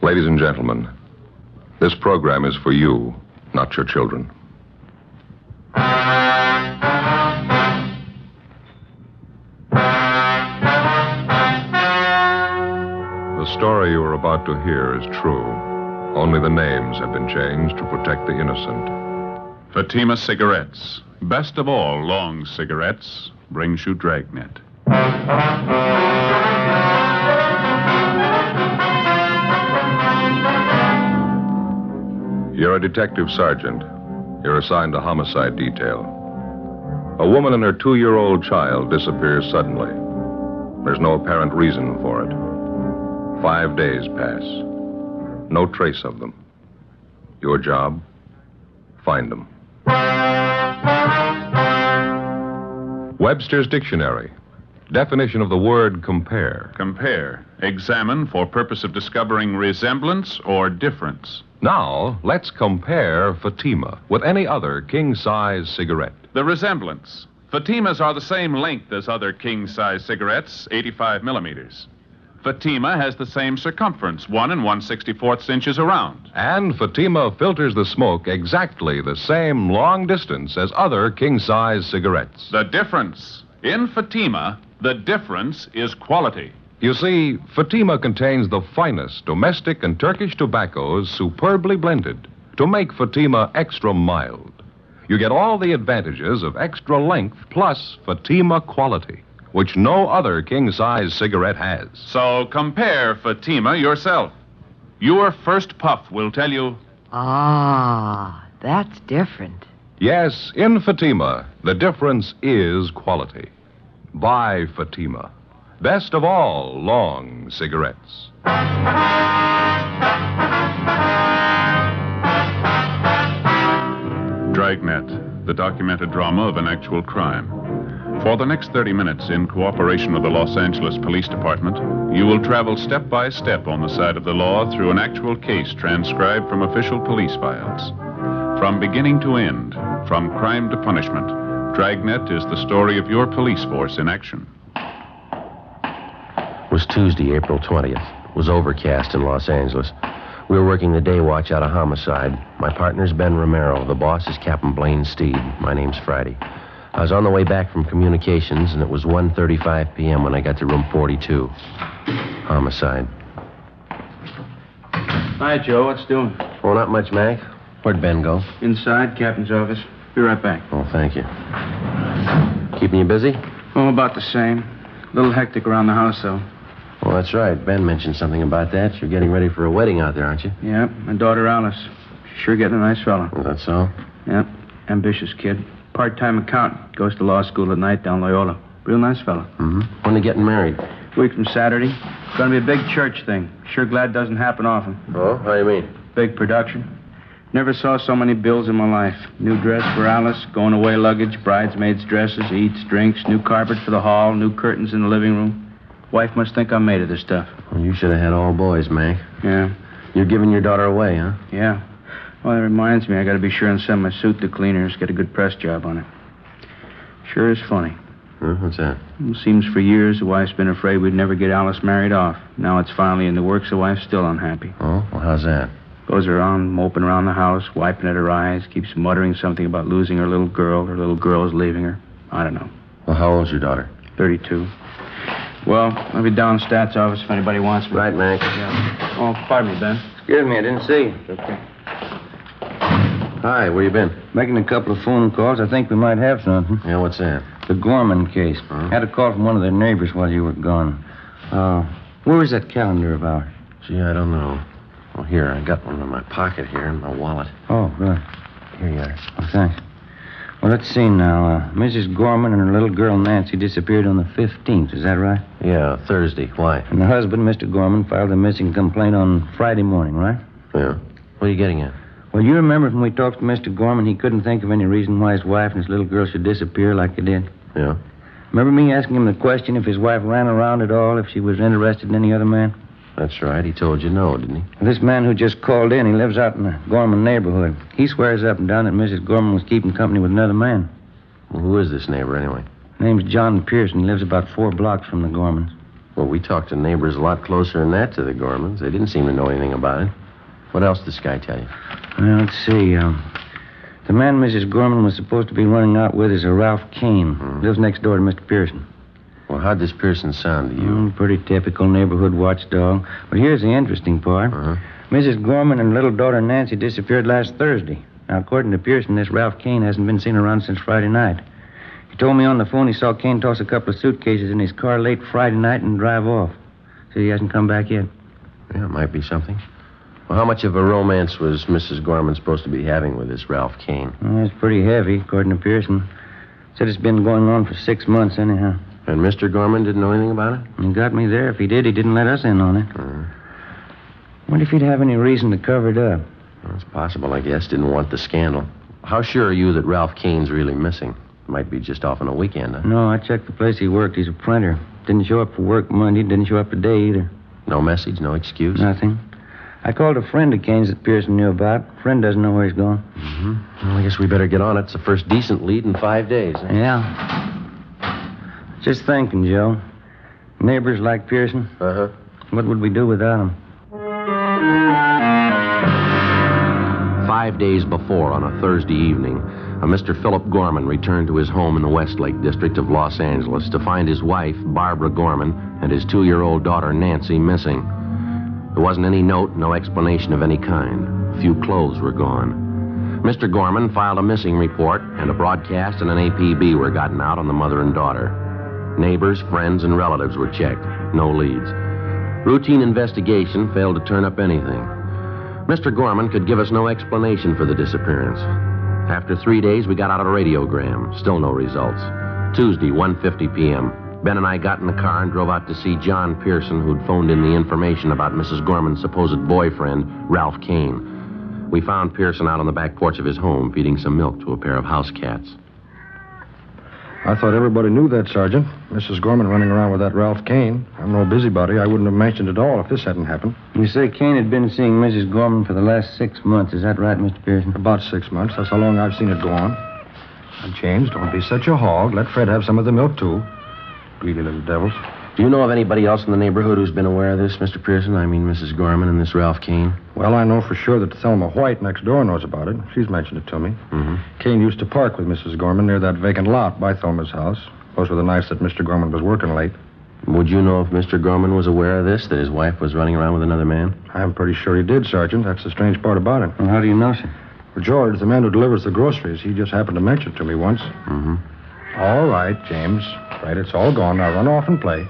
Ladies and gentlemen, this program is for you, not your children. The story you are about to hear is true. Only the names have been changed to protect the innocent. Fatima Cigarettes, best of all long cigarettes, brings you Dragnet. You're a detective sergeant. You're assigned to homicide detail. A woman and her 2-year-old child disappears suddenly. There's no apparent reason for it. 5 days pass. No trace of them. Your job? Find them. Webster's Dictionary. Definition of the word compare. Compare. Examine for purpose of discovering resemblance or difference. Now, let's compare Fatima with any other king-size cigarette. The resemblance. Fatimas are the same length as other king-size cigarettes, 85 millimeters. Fatima has the same circumference, 1 1/64 inches around. And Fatima filters the smoke exactly the same long distance as other king-size cigarettes. The difference. In Fatima, the difference is quality. You see, Fatima contains the finest domestic and Turkish tobaccos superbly blended to make Fatima extra mild. You get all the advantages of extra length plus Fatima quality, which no other king-size cigarette has. So compare Fatima yourself. Your first puff will tell you... Ah, that's different. Yes, in Fatima, the difference is quality. Buy Fatima. Best of all long cigarettes. Dragnet, the documented drama of an actual crime. For the next 30 minutes, in cooperation with the Los Angeles Police Department, you will travel step by step on the side of the law through an actual case transcribed from official police files. From beginning to end, from crime to punishment, Dragnet is the story of your police force in action. It was Tuesday, April 20th. It was overcast in Los Angeles. We were working the day watch out of homicide. My partner's Ben Romero. The boss is Captain Blaine Steed. My name's Friday. I was on the way back from communications, and it was 1:35 p.m. when I got to room 42. Homicide. Hi, Joe. What's doing? Oh, not much, Mac. Where'd Ben go? Inside, captain's office. Be right back. Oh, thank you. Keeping you busy? Oh, about the same. A little hectic around the house, though. Well, that's right. Ben mentioned something about that. You're getting ready for a wedding out there, aren't you? Yeah, my daughter Alice. She's sure getting a nice fella. Is that so? Yep, ambitious kid. Part-time accountant. Goes to law school at night down Loyola. Real nice fella. Mm-hmm. When are they getting married? Week from Saturday. It's going to be a big church thing. Sure glad it doesn't happen often. Oh, how do you mean? Big production. Never saw so many bills in my life. New dress for Alice, going away luggage, bridesmaids' dresses, eats, drinks, new carpet for the hall, new curtains in the living room. Wife must think I'm made of this stuff. Well, you should have had all boys, Mac. Yeah. You're giving your daughter away, huh? Yeah. Well, that reminds me, I got to be sure and send my suit to cleaners, get a good press job on it. Sure is funny. What's that? It seems for years the wife's been afraid we'd never get Alice married off. Now it's finally in the works, the wife's still unhappy. Oh, well, how's that? Goes around moping around the house, wiping at her eyes, keeps muttering something about losing her little girl. Her little girl is leaving her. I don't know. Well, how old's your daughter? 32. Well, I'll be down in Stats office if anybody wants me. Right, Mac. Yeah. Oh, pardon me, Ben. Excuse me, I didn't see you. It's okay. Hi, where you been? Making a couple of phone calls. I think we might have something. Yeah, what's that? The Gorman case. Huh? Had a call from one of their neighbors while you were gone. Where was that calendar of ours? Gee, I don't know. Well, here, I got one in my pocket here in my wallet. Oh, good. Here you are. Oh, thanks. Well, let's see now. Mrs. Gorman and her little girl Nancy disappeared on the 15th. Is that right? Yeah, Thursday. Why? And the husband, Mr. Gorman, filed a missing complaint on Friday morning, right? Yeah. What are you getting at? Well, you remember when we talked to Mr. Gorman, he couldn't think of any reason why his wife and his little girl should disappear like they did. Yeah. Remember me asking him the question if his wife ran around at all, if she was interested in any other man? That's right. He told you no, didn't he? This man who just called in, he lives out in the Gorman neighborhood. He swears up and down that Mrs. Gorman was keeping company with another man. Well, who is this neighbor, anyway? Name's John Pearson. He lives about 4 blocks from the Gormans. Well, we talked to neighbors a lot closer than that to the Gormans. They didn't seem to know anything about it. What else did this guy tell you? Well, let's see. The man Mrs. Gorman was supposed to be running out with is a Ralph Kane. Lives next door to Mr. Pearson. Well, how'd this Pearson sound to you? Pretty typical neighborhood watchdog. But here's the interesting part. Mrs. Gorman and little daughter Nancy disappeared last Thursday. Now, according to Pearson, this Ralph Kane hasn't been seen around since Friday night. He told me on the phone he saw Kane toss a couple of suitcases in his car late Friday night and drive off. So he hasn't come back yet. Yeah, it might be something. Well, how much of a romance was Mrs. Gorman supposed to be having with this Ralph Kane? Well, it's pretty heavy, according to Pearson. Said it's been going on for 6 months, anyhow. And Mr. Gorman didn't know anything about it? He got me there. If he did, he didn't let us in on it. Wonder if he'd have any reason to cover it up. Well, it's possible, I guess. Didn't want the scandal. How sure are you that Ralph Kane's really missing? Might be just off on a weekend, huh? No, I checked the place he worked. He's a printer. Didn't show up for work Monday. Didn't show up today either. No message, no excuse? Nothing. I called a friend of Kane's that Pearson knew about. Friend doesn't know where he's gone. Well, I guess we better get on it. It's the first decent lead in 5 days. Huh? Yeah. Just thinking, Joe. Neighbors like Pearson. What would we do without him? 5 days before, on a Thursday evening, a Mr. Philip Gorman returned to his home in the Westlake district of Los Angeles to find his wife, Barbara Gorman, and his 2-year-old daughter, Nancy, missing. There wasn't any note, no explanation of any kind. A few clothes were gone. Mr. Gorman filed a missing report, and a broadcast and an APB were gotten out on the mother and daughter. Neighbors, friends, and relatives were checked. No leads. Routine investigation failed to turn up anything. Mr. Gorman could give us no explanation for the disappearance. After 3 days, we got out a radiogram. Still no results. Tuesday, 1:50 p.m. Ben and I got in the car and drove out to see John Pearson, who'd phoned in the information about Mrs. Gorman's supposed boyfriend, Ralph Kane. We found Pearson out on the back porch of his home, feeding some milk to a pair of house cats. I thought everybody knew that, Sergeant. Mrs. Gorman running around with that Ralph Kane. I'm no busybody. I wouldn't have mentioned it all if this hadn't happened. You say Kane had been seeing Mrs. Gorman for the last 6 months. Is that right, Mr. Pearson? About 6 months. That's how long I've seen it go on. And James, don't be such a hog. Let Fred have some of the milk, too. Greedy little devils. Do you know of anybody else in the neighborhood who's been aware of this, Mr. Pearson? I mean, Mrs. Gorman and this Ralph Kane? Well, I know for sure that Thelma White next door knows about it. She's mentioned it to me. Kane used to park with Mrs. Gorman near that vacant lot by Thelma's house. Those were the nights that Mr. Gorman was working late. Would you know if Mr. Gorman was aware of this, that his wife was running around with another man? I'm pretty sure he did, Sergeant. That's the strange part about it. Well, how do you know, sir? Well, George, the man who delivers the groceries, he just happened to mention it to me once. All right, James. Right, it's all gone. Now run off and play.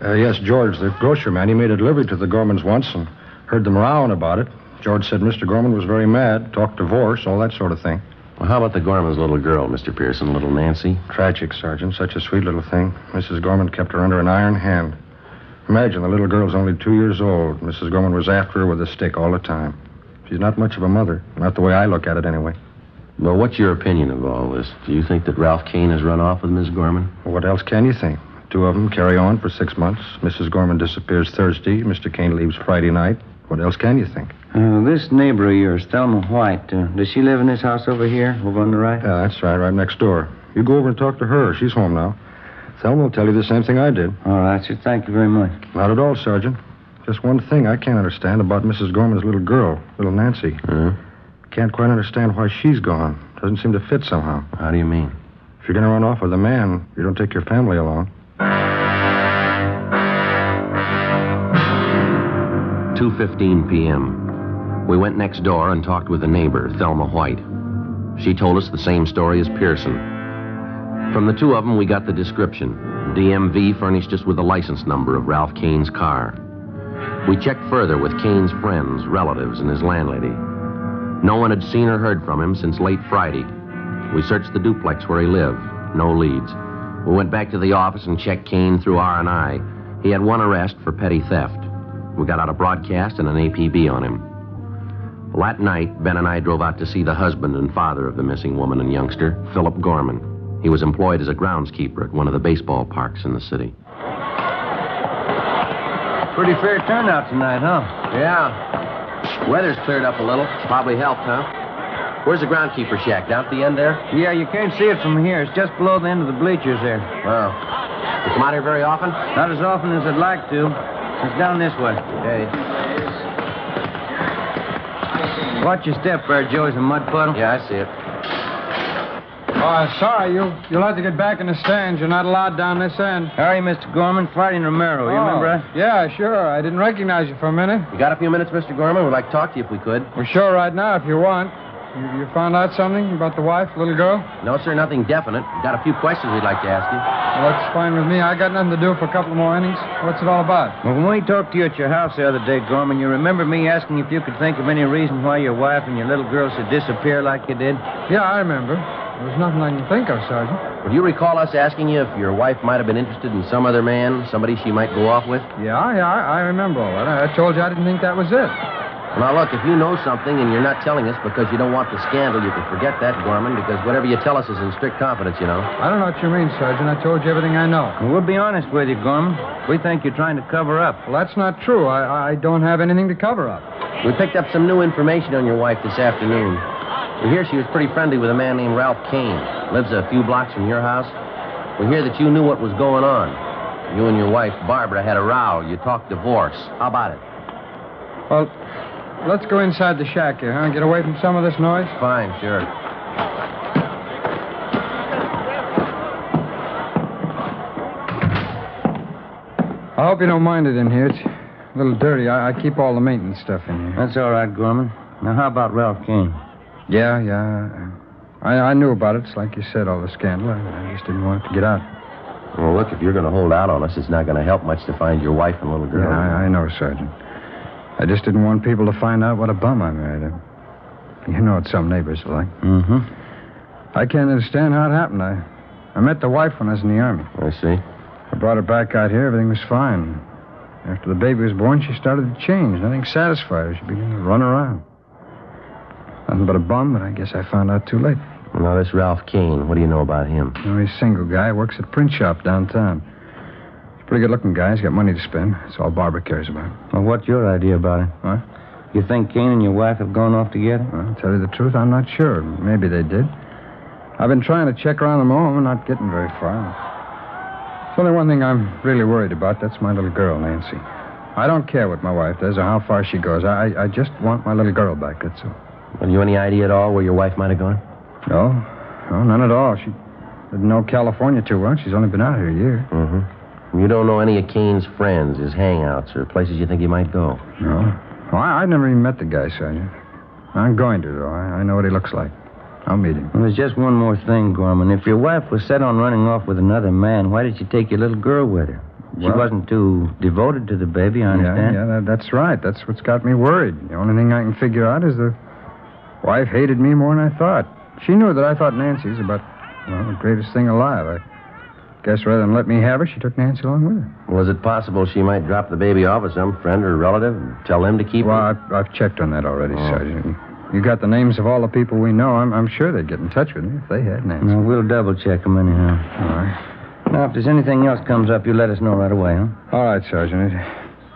Yes, George, the grocery man, he made a delivery to the Gormans once and heard them rowing about it. George said Mr. Gorman was very mad, talked divorce, all that sort of thing. Well, how about the Gorman's little girl, Mr. Pearson, little Nancy? Tragic, Sergeant. Such a sweet little thing. Mrs. Gorman kept her under an iron hand. Imagine, the little girl's only 2 years old. Mrs. Gorman was after her with a stick all the time. She's not much of a mother. Not the way I look at it, anyway. Well, what's your opinion of all this? Do you think that Ralph Kane has run off with Miss Gorman? Well, what else can you think? 2 of them carry on for 6 months. Mrs. Gorman disappears Thursday. Mr. Kane leaves Friday night. What else can you think? This neighbor of yours, Thelma White, does she live in this house over here, over on the right? Yeah, that's right next door. You go over and talk to her. She's home now. Thelma will tell you the same thing I did. All right, sir. Thank you very much. Not at all, Sergeant. Just one thing I can't understand about Mrs. Gorman's little girl, little Nancy. Can't quite understand why she's gone. Doesn't seem to fit somehow. How do you mean? If you're going to run off with a man, you don't take your family along. 2:15 p.m. We went next door and talked with a neighbor, Thelma White. She told us the same story as Pearson. From the 2 of them, we got the description. DMV furnished us with the license number of Ralph Kane's car. We checked further with Kane's friends, relatives, and his landlady. No one had seen or heard from him since late Friday. We searched the duplex where he lived. No leads. We went back to the office and checked Kane through R&I. He had 1 arrest for petty theft. We got out a broadcast and an APB on him. Well, that night, Ben and I drove out to see the husband and father of the missing woman and youngster, Philip Gorman. He was employed as a groundskeeper at one of the baseball parks in the city. Pretty fair turnout tonight, huh? Yeah. Weather's cleared up a little. Probably helped, huh? Where's the groundskeeper shack? Down at the end there? Yeah, you can't see it from here. It's just below the end of the bleachers there. Oh. You come out here very often? Not as often as I'd like to. It's down this way. Okay. Watch your step there, Joe. Is a mud puddle? Yeah, I see it. Sorry, you'll have to get back in the stands. You're not allowed down this end. How are you, Mr. Gorman? Friday and Romero. You remember us? Yeah, sure. I didn't recognize you for a minute. You got a few minutes, Mr. Gorman? We'd like to talk to you if we could. We're sure right now if you want. You found out something about the wife, little girl? No, sir, nothing definite. We've got a few questions we'd like to ask you. Well, that's fine with me. I got nothing to do for a couple more innings. What's it all about? Well, when we talked to you at your house the other day, Gorman, you remember me asking if you could think of any reason why your wife and your little girl should disappear like you did? Yeah, I remember. There's nothing I can think of, Sergeant. Would you recall us asking you if your wife might have been interested in some other man, somebody she might go off with? Yeah, I remember all that. I told you I didn't think that was it. Well, now, look, if you know something and you're not telling us because you don't want the scandal, you can forget that, Gorman, because whatever you tell us is in strict confidence, you know. I don't know what you mean, Sergeant. I told you everything I know. Well, we'll be honest with you, Gorman. We think you're trying to cover up. Well, that's not true. I don't have anything to cover up. We picked up some new information on your wife this afternoon. We hear she was pretty friendly with a man named Ralph Kane. Lives a few blocks from your house. We hear that you knew what was going on. You and your wife, Barbara, had a row. You talked divorce. How about it? Well, let's go inside the shack here, huh? Get away from some of this noise. Fine, sure. I hope you don't mind it in here. It's a little dirty. I keep all the maintenance stuff in here. That's all right, Gorman. Now, how about Ralph Kane? Yeah. I knew about it. It's like you said, all the scandal. I just didn't want it to get out. Well, look, if you're going to hold out on us, it's not going to help much to find your wife and little girl. Yeah, I know, Sergeant. I just didn't want people to find out what a bum I married. You know what some neighbors are like. Mm-hmm. I can't understand how it happened. I met the wife when I was in the Army. I see. I brought her back out here. Everything was fine. After the baby was born, she started to change. Nothing satisfied her. She began to run around. Nothing but a bum, but I guess I found out too late. Well, now, this Ralph Kane, what do you know about him? You know, he's a single guy. Works at a print shop downtown. He's a pretty good-looking guy. He's got money to spend. That's all Barbara cares about. Well, what's your idea about it? Huh? You think Kane and your wife have gone off together? Well, to tell you the truth, I'm not sure. Maybe they did. I've been trying to check around them all. I'm not getting very far. There's only one thing I'm really worried about. That's my little girl, Nancy. I don't care what my wife does or how far she goes. I just want my little girl back, that's all. Well, you any idea at all where your wife might have gone? No, none at all. She didn't know California too well. She's only been out here a year. Mm-hmm. You don't know any of Kane's friends, his hangouts, or places you think he might go? No. Well, I've never even met the guy, Sergeant. I'm going to, though. I know what he looks like. I'll meet him. Well, there's just one more thing, Gorman. If your wife was set on running off with another man, why did you take your little girl with her? She wasn't too devoted to the baby, I understand. Yeah, that's right. That's what's got me worried. The only thing I can figure out is the wife hated me more than I thought. She knew that I thought Nancy's about, the greatest thing alive. I guess rather than let me have her, she took Nancy along with her. Well, is it possible she might drop the baby off with some friend or relative and tell them to keep her? Well, I've checked on that already, Sergeant. You got the names of all the people we know. I'm sure they'd get in touch with me if they had Nancy. Well, we'll double-check them anyhow. All right. Now, if there's anything else comes up, you let us know right away, huh? All right, Sergeant.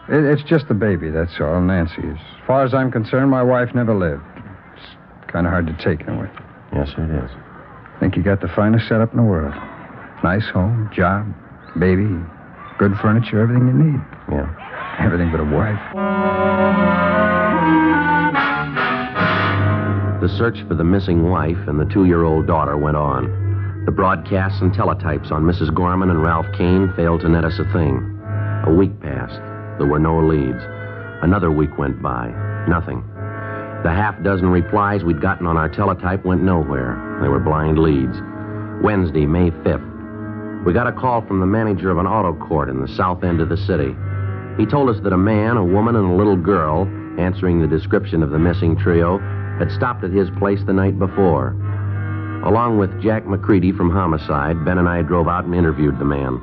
It's just the baby, that's all, Nancy. As far as I'm concerned, my wife never lived. It's kind of hard to take in a way. Yes, sir, it is. I think you got the finest setup in the world. Nice home, job, baby, good furniture, everything you need. Yeah. Everything but a wife. The search for the missing wife and the 2-year-old daughter went on. The broadcasts and teletypes on Mrs. Gorman and Ralph Kane failed to net us a thing. A week passed. There were no leads. Another week went by. Nothing. The half-dozen replies we'd gotten on our teletype went nowhere. They were blind leads. Wednesday, May 5th. We got a call from the manager of an auto court in the south end of the city. He told us that a man, a woman, and a little girl, answering the description of the missing trio, had stopped at his place the night before. Along with Jack McCready from Homicide, Ben and I drove out and interviewed the man.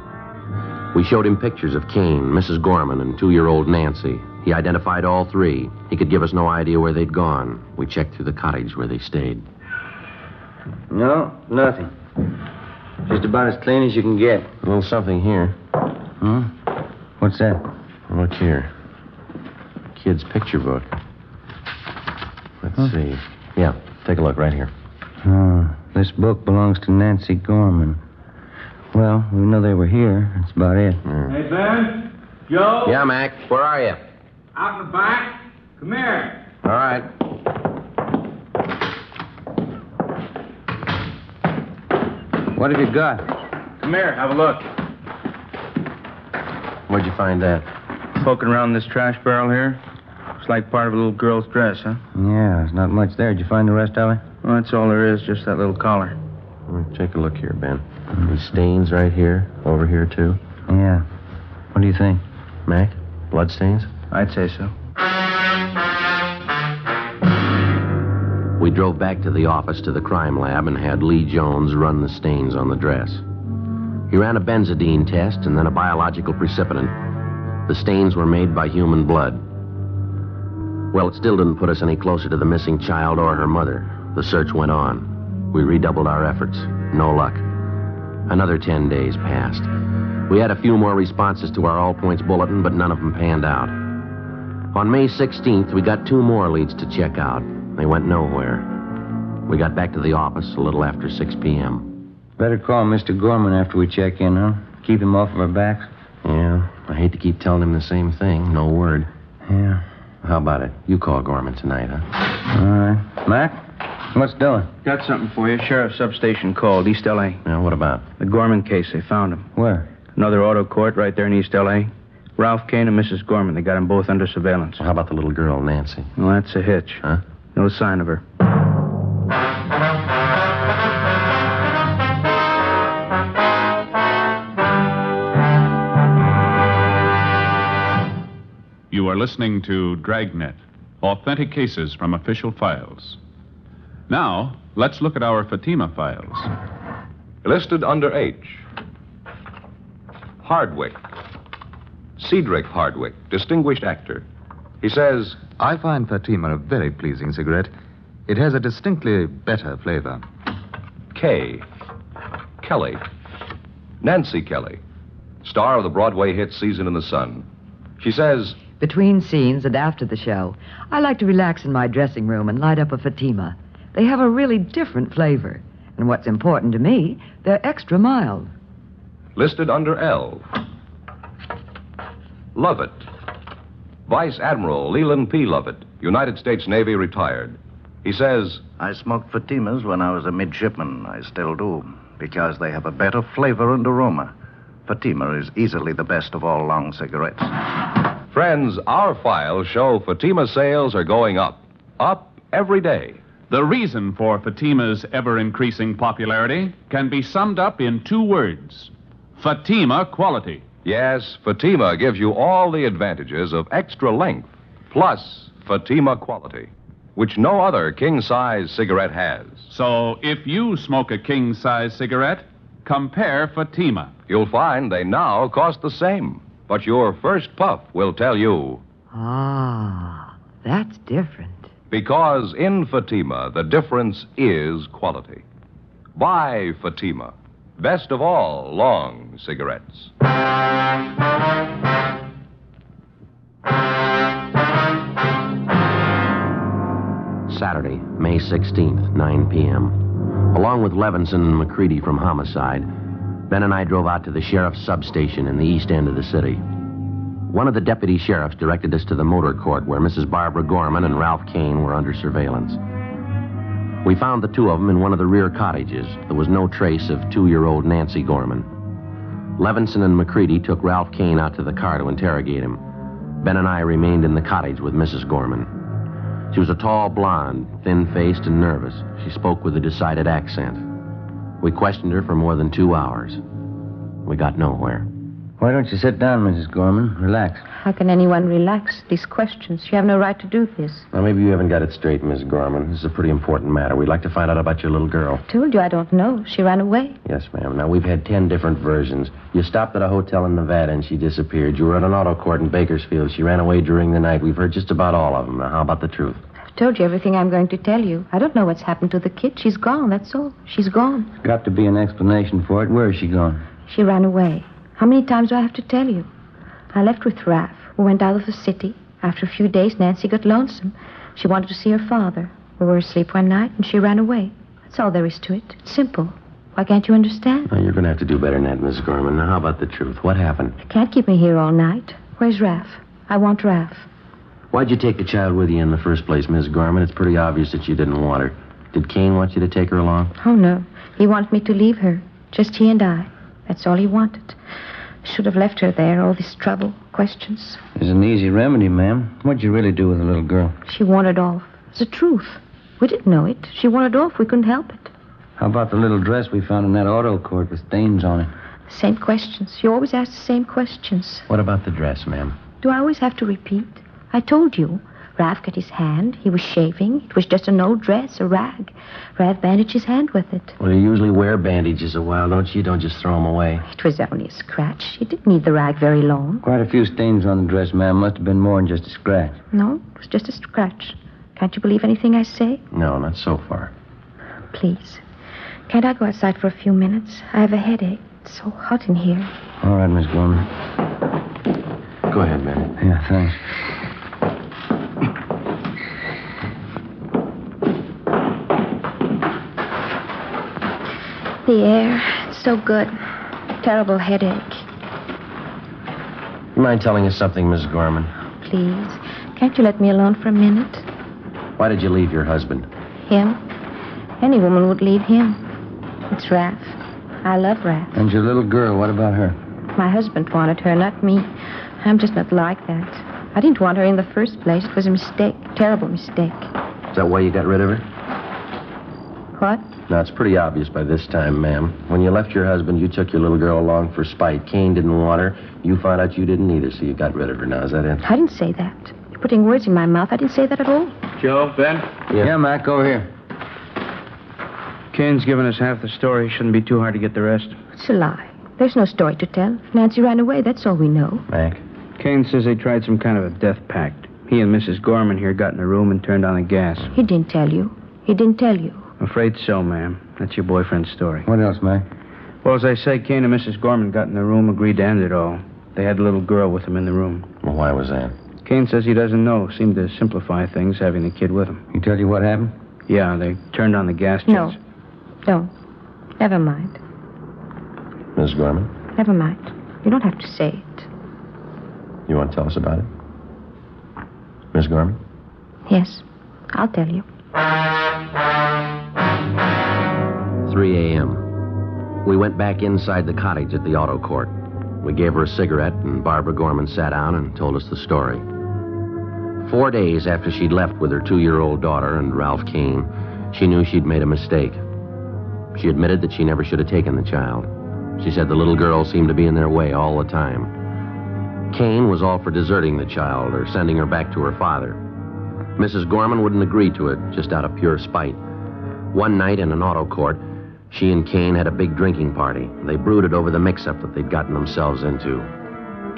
We showed him pictures of Kane, Mrs. Gorman, and 2-year-old Nancy. He identified all three. He could give us no idea where they'd gone. We checked through the cottage where they stayed. No, nothing. Just about as clean as you can get. A little something here. Huh? What's that? Look here. Kid's picture book. Let's see. Yeah, take a look right here. Oh, this book belongs to Nancy Gorman. Well, we know they were here. That's about it. Hey, Ben? Joe? Yeah, Mac. Where are you? Out in the back? Come here. All right. What have you got? Come here, have a look. Where'd you find that? Poking around this trash barrel here. Looks like part of a little girl's dress, huh? Yeah, there's not much there. Did you find the rest of it? Well, that's all there is, just that little collar. Take a look here, Ben. These stains right here, over here, too. Yeah. What do you think? Mac, blood stains? I'd say so. We drove back to the office to the crime lab and had Lee Jones run the stains on the dress. He ran a benzidine test and then a biological precipitant. The stains were made by human blood. Well, it still didn't put us any closer to the missing child or her mother. The search went on. We redoubled our efforts. No luck. Another 10 days passed. We had a few more responses to our all points bulletin, but none of them panned out. On May 16th, we got 2 more leads to check out. They went nowhere. We got back to the office a little after 6 p.m. Better call Mr. Gorman after we check in, huh? Keep him off of our backs. Yeah, I hate to keep telling him the same thing. No word. Yeah. How about it? You call Gorman tonight, huh? All right. Mac, what's doing? Got something for you. Sheriff's substation called, East L.A. Yeah, what about? The Gorman case, they found him. Where? Another auto court right there in East L.A. Ralph Kane and Mrs. Gorman, they got them both under surveillance. Well, how about the little girl, Nancy? Well, that's a hitch. Huh? No sign of her. You are listening to Dragnet, authentic cases from official files. Now, let's look at our Fatima files. Listed under H. Hardwick. Cedric Hardwick, distinguished actor. He says, I find Fatima a very pleasing cigarette. It has a distinctly better flavor. K. Kelly. Nancy Kelly, star of the Broadway hit Season in the Sun. She says, Between scenes and after the show, I like to relax in my dressing room and light up a Fatima. They have a really different flavor. And what's important to me, they're extra mild. listed under L. Lovett. Vice Admiral Leland P. Lovett, United States Navy, retired. He says, I smoked Fatimas when I was a midshipman. I still do, because they have a better flavor and aroma. Fatima is easily the best of all long cigarettes. friends, our files show Fatima sales are going up. Up every day. The reason for Fatima's ever-increasing popularity can be summed up in 2 words. Fatima quality. Yes, Fatima gives you all the advantages of extra length, plus Fatima quality, which no other king-size cigarette has. So if you smoke a king-size cigarette, compare Fatima. You'll find they now cost the same, but your first puff will tell you. Ah, that's different. Because in Fatima, the difference is quality. Buy Fatima. Best of all long cigarettes. Saturday, May 16th, 9 p.m. Along with Levinson and McCready from Homicide, Ben and I drove out to the sheriff's substation in the east end of the city. One of the deputy sheriffs directed us to the motor court where Mrs. Barbara Gorman and Ralph Kane were under surveillance. We found the 2 of them in one of the rear cottages. There was no trace of 2-year-old Nancy Gorman. Levinson and McCready took Ralph Kane out to the car to interrogate him. Ben and I remained in the cottage with Mrs. Gorman. She was a tall blonde, thin-faced and nervous. She spoke with a decided accent. We questioned her for more than 2 hours. We got nowhere. Why don't you sit down, Mrs. Gorman? Relax. How can anyone relax? These questions. You have no right to do this. Well, maybe you haven't got it straight, Miss Gorman. This is a pretty important matter. We'd like to find out about your little girl. I told you I don't know. She ran away. Yes, ma'am. Now, we've had 10 different versions. You stopped at a hotel in Nevada and she disappeared. You were at an auto court in Bakersfield. She ran away during the night. We've heard just about all of them. Now, how about the truth? I've told you everything I'm going to tell you. I don't know what's happened to the kid. She's gone, that's all. She's gone. There's got to be an explanation for it. Where is she gone? She ran away. How many times do I have to tell you? I left with Ralph. We went out of the city. After a few days, Nancy got lonesome. She wanted to see her father. We were asleep one night, and she ran away. That's all there is to it. It's simple. Why can't you understand? Oh, you're going to have to do better than that, Mrs. Gorman. Now, how about the truth? What happened? You can't keep me here all night. Where's Raph? I want Raph. Why'd you take the child with you in the first place, Mrs. Gorman? It's pretty obvious that you didn't want her. Did Kane want you to take her along? Oh, no. He wanted me to leave her. Just he and I. That's all he wanted. Should have left her there. All this trouble, questions. There's an easy remedy, ma'am. What'd you really do with the little girl? She wanted off. It's the truth. We didn't know it. She wanted off. We couldn't help it. How about the little dress we found in that auto court with stains on it? The same questions. You always ask the same questions. What about the dress, ma'am? Do I always have to repeat? I told you. Raph cut his hand. He was shaving. It was just an old dress, a rag. Raph bandaged his hand with it. Well, you usually wear bandages a while, don't you? You don't just throw them away. It was only a scratch. He didn't need the rag very long. Quite a few stains on the dress, ma'am. Must have been more than just a scratch. No, it was just a scratch. Can't you believe anything I say? No, not so far. Please. Can't I go outside for a few minutes? I have a headache. It's so hot in here. All right, Miss Gorman. Go ahead, ma'am. Yeah, thanks. The air, it's so good. Terrible headache. You mind telling us something, Mrs. Gorman? Please. Can't you let me alone for a minute? Why did you leave your husband? Him? Any woman would leave him. It's Raph. I love Raph. And your little girl, what about her? My husband wanted her, not me. I'm just not like that. I didn't want her in the first place. It was a mistake. Terrible mistake. Is that why you got rid of her? What? Now, it's pretty obvious by this time, ma'am. When you left your husband, you took your little girl along for spite. Kane didn't want her. You found out you didn't either, so you got rid of her. Now, is that it? I didn't say that. You're putting words in my mouth. I didn't say that at all. Joe, Ben? Yeah, Mac, over here. Kane's given us half the story. Shouldn't be too hard to get the rest. It's a lie. There's no story to tell. Nancy ran away. That's all we know. Mac? Kane says they tried some kind of a death pact. He and Mrs. Gorman here got in a room and turned on the gas. He didn't tell you. He didn't tell you. Afraid so, ma'am. That's your boyfriend's story. What else, Mac? Well, as I say, Kane and Mrs. Gorman got in the room, agreed to end it all. They had a little girl with them in the room. Well, why was that? Kane says he doesn't know. Seemed to simplify things, having the kid with him. He tell you what happened? Yeah, they turned on the gas jets. No. Don't. Never mind. Mrs. Gorman? Never mind. You don't have to say it. You want to tell us about it? Miss Gorman? Yes. I'll tell you. 3 a.m. We went back inside the cottage at the auto court. We gave her a cigarette, and Barbara Gorman sat down and told us the story. 4 days after she'd left with her 2-year-old daughter and Ralph Kane, she knew she'd made a mistake. She admitted that she never should have taken the child. She said the little girl seemed to be in their way all the time. Kane was all for deserting the child or sending her back to her father. Mrs. Gorman wouldn't agree to it, just out of pure spite. One night in an auto court, she and Kane had a big drinking party. They brooded over the mix-up that they'd gotten themselves into.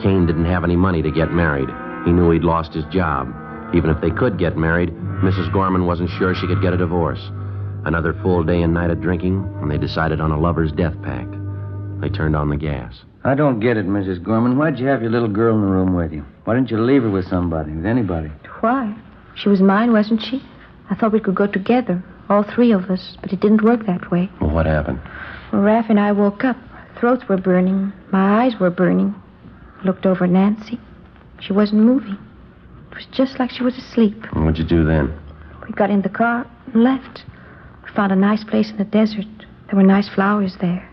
Kane didn't have any money to get married. He knew he'd lost his job. Even if they could get married, Mrs. Gorman wasn't sure she could get a divorce. Another full day and night of drinking, and they decided on a lover's death pact. They turned on the gas. I don't get it, Mrs. Gorman. Why'd you have your little girl in the room with you? Why didn't you leave her with somebody, with anybody? Why? She was mine, wasn't she? I thought we could go together, all three of us, but it didn't work that way. Well, what happened? Well, Raph and I woke up. Our throats were burning. My eyes were burning. I looked over at Nancy. She wasn't moving. It was just like she was asleep. And what'd you do then? We got in the car and left. We found a nice place in the desert. There were nice flowers there.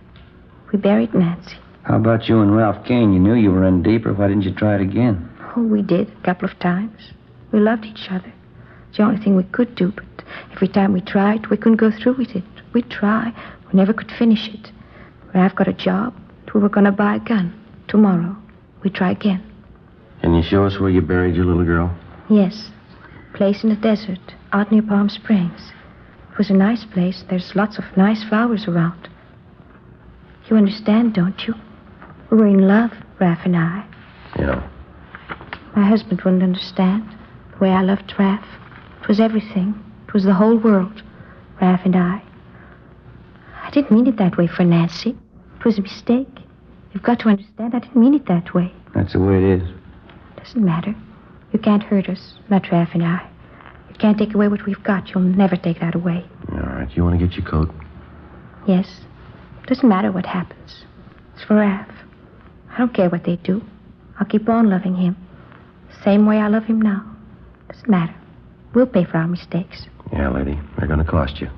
We buried Nancy. How about you and Ralph Kane? You knew you were in deeper. Why didn't you try it again? Oh, we did, a couple of times. We loved each other. It's the only thing we could do, but every time we tried, we couldn't go through with it. We'd try. We never could finish it. Ralph got a job. We were going to buy a gun. Tomorrow, we'd try again. Can you show us where you buried your little girl? Yes. Place in the desert, out near Palm Springs. It was a nice place. There's lots of nice flowers around. You understand, don't you? We were in love, Raph and I. Yeah. My husband wouldn't understand the way I loved Raph. It was everything. It was the whole world, Raph and I. I didn't mean it that way for Nancy. It was a mistake. You've got to understand I didn't mean it that way. That's the way it is. Doesn't matter. You can't hurt us, not Raph and I. You can't take away what we've got. You'll never take that away. All right. You want to get your coat? Yes. Doesn't matter what happens. It's for Ralph. I don't care what they do. I'll keep on loving him. Same way I love him now. Doesn't matter. We'll pay for our mistakes. Yeah, lady. They're going to cost you.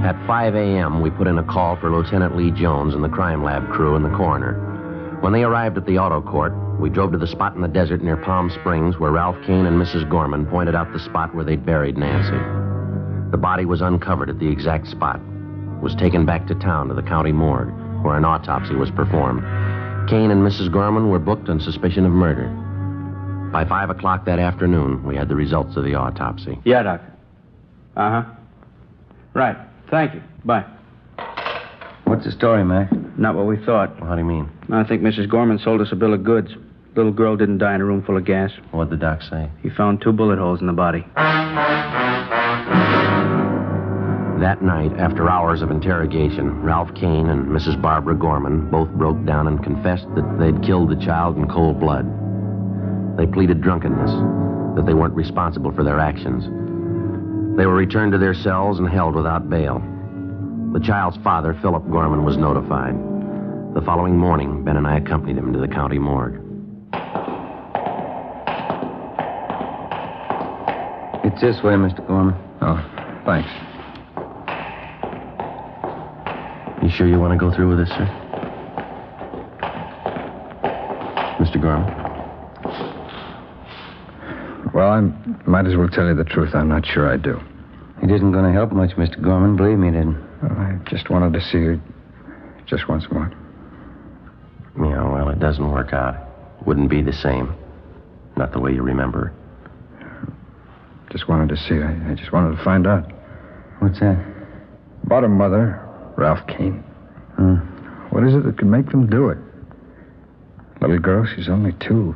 At 5 a.m., we put in a call for Lieutenant Lee Jones and the crime lab crew and the coroner. When they arrived at the auto court, we drove to the spot in the desert near Palm Springs where Ralph Kane and Mrs. Gorman pointed out the spot where they'd buried Nancy. The body was uncovered at the exact spot. It was taken back to town to the county morgue, where an autopsy was performed. Kane and Mrs. Gorman were booked on suspicion of murder. By 5 o'clock that afternoon, we had the results of the autopsy. Yeah, Doctor. Uh-huh. Right. Thank you. Bye. What's the story, Mac? Not what we thought. Well, how do you mean? I think Mrs. Gorman sold us a bill of goods. Little girl didn't die in a room full of gas. What'd the doc say? He found 2 bullet holes in the body. That night, after hours of interrogation, Ralph Kane and Mrs. Barbara Gorman both broke down and confessed that they'd killed the child in cold blood. They pleaded drunkenness, that they weren't responsible for their actions. They were returned to their cells and held without bail. The child's father, Philip Gorman, was notified. The following morning, Ben and I accompanied him to the county morgue. It's this way, Mr. Gorman. Oh, thanks. You sure you want to go through with this, sir? Mr. Gorman? Well, I might as well tell you the truth. I'm not sure I do. It isn't going to help much, Mr. Gorman. Believe me, it isn't. Well, I just wanted to see you just once more. Yeah, well, it doesn't work out. Wouldn't be the same. Not the way you remember. Just wanted to see. I just wanted to find out. What's that? About her mother, Ralph Kane. What is it that could make them do it? Little girl, she's only 2.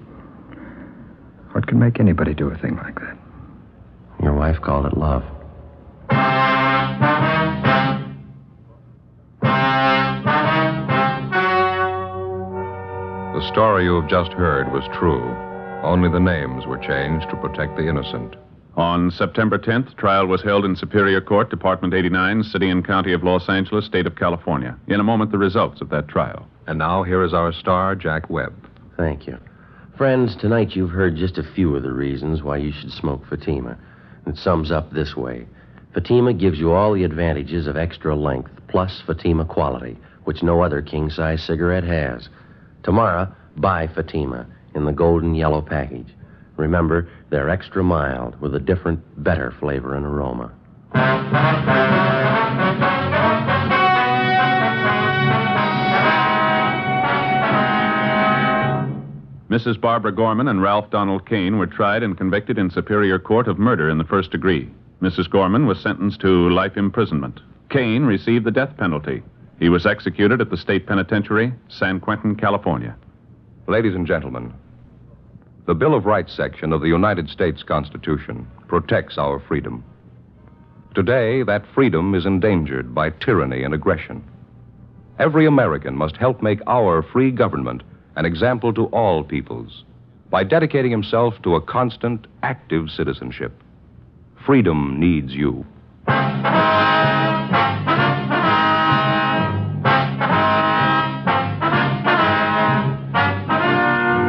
What could make anybody do a thing like that? Your wife called it love. The story you have just heard was true. Only the names were changed to protect the innocent. On September 10th, trial was held in Superior Court, Department 89, City and County of Los Angeles, State of California. In a moment, the results of that trial. And now, here is our star, Jack Webb. Thank you. Friends, tonight you've heard just a few of the reasons why you should smoke Fatima. It sums up this way. Fatima gives you all the advantages of extra length, plus Fatima quality, which no other king-size cigarette has. Tomorrow, buy Fatima in the golden yellow package. Remember, they're extra mild with a different, better flavor and aroma. Mrs. Barbara Gorman and Ralph Donald Kane were tried and convicted in Superior Court of murder in the first degree. Mrs. Gorman was sentenced to life imprisonment. Kane received the death penalty. He was executed at the state penitentiary, San Quentin, California. Ladies and gentlemen, the Bill of Rights section of the United States Constitution protects our freedom. Today, that freedom is endangered by tyranny and aggression. Every American must help make our free government an example to all peoples by dedicating himself to a constant, active citizenship. Freedom needs you.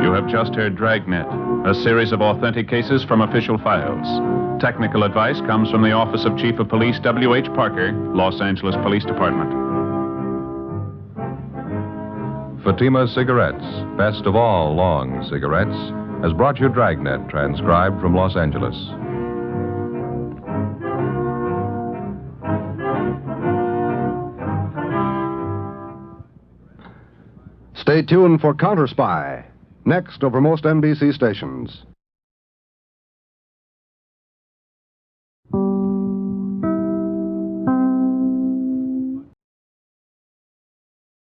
You have just heard Dragnet, a series of authentic cases from official files. Technical advice comes from the Office of Chief of Police W.H. Parker, Los Angeles Police Department. Fatima Cigarettes, best of all long cigarettes, has brought you Dragnet, transcribed from Los Angeles. Stay tuned for Counter Spy, next over most NBC stations.